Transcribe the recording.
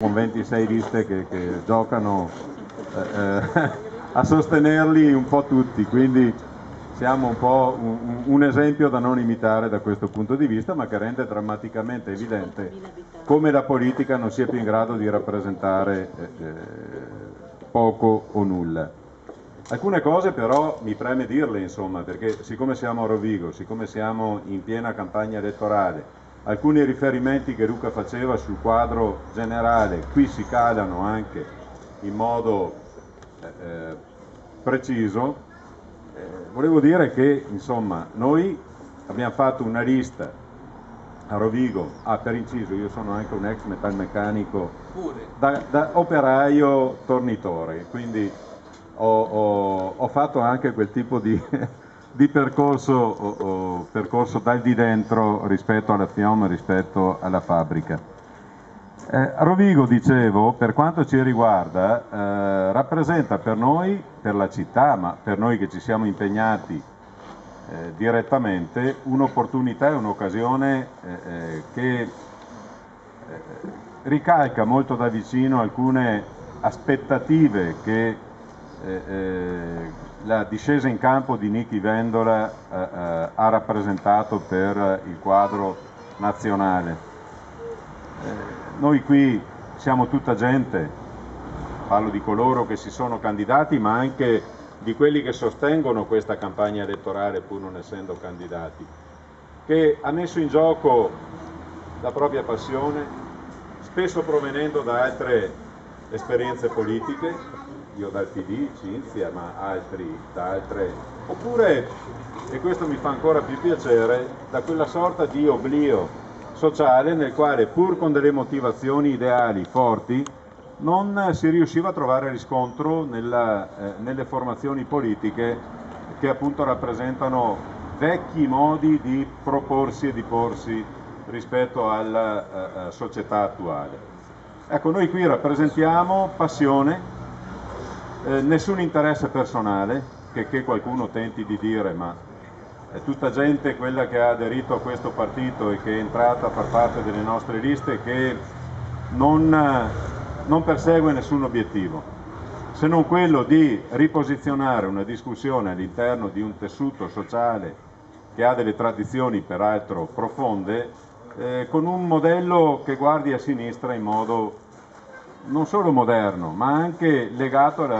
con 26 liste che giocano a sostenerli un po' tutti, quindi siamo un po' un esempio da non imitare da questo punto di vista, ma che rende drammaticamente evidente come la politica non sia più in grado di rappresentare poco o nulla. Alcune cose però mi preme dirle, insomma, perché siccome siamo a Rovigo, siccome siamo in piena campagna elettorale, alcuni riferimenti che Luca faceva sul quadro generale qui si calano anche in modo preciso. Volevo dire che insomma noi abbiamo fatto una lista a Rovigo, per inciso io sono anche un ex metalmeccanico da operaio tornitore, quindi ho fatto anche quel tipo di percorso dal di dentro rispetto alla FIOM, rispetto alla fabbrica. Rovigo, dicevo, per quanto ci riguarda, rappresenta per noi, per la città, ma per noi che ci siamo impegnati direttamente, un'opportunità e un'occasione che ricalca molto da vicino alcune aspettative che la discesa in campo di Nichi Vendola ha rappresentato per il quadro nazionale. Noi qui siamo tutta gente, parlo di coloro che si sono candidati, ma anche di quelli che sostengono questa campagna elettorale pur non essendo candidati, che ha messo in gioco la propria passione, spesso provenendo da altre esperienze politiche, io dal PD, Cinzia, ma altri da altre, oppure, e questo mi fa ancora più piacere, da quella sorta di oblio sociale nel quale, pur con delle motivazioni ideali forti, non si riusciva a trovare riscontro nelle formazioni politiche che appunto rappresentano vecchi modi di proporsi e di porsi rispetto alla società attuale. Ecco, noi qui rappresentiamo passione, nessun interesse personale, che qualcuno tenti di dire, ma è tutta gente quella che ha aderito a questo partito e che è entrata a far parte delle nostre liste che non persegue nessun obiettivo, se non quello di riposizionare una discussione all'interno di un tessuto sociale che ha delle tradizioni peraltro profonde, con un modello che guardi a sinistra in modo non solo moderno, ma anche legato alla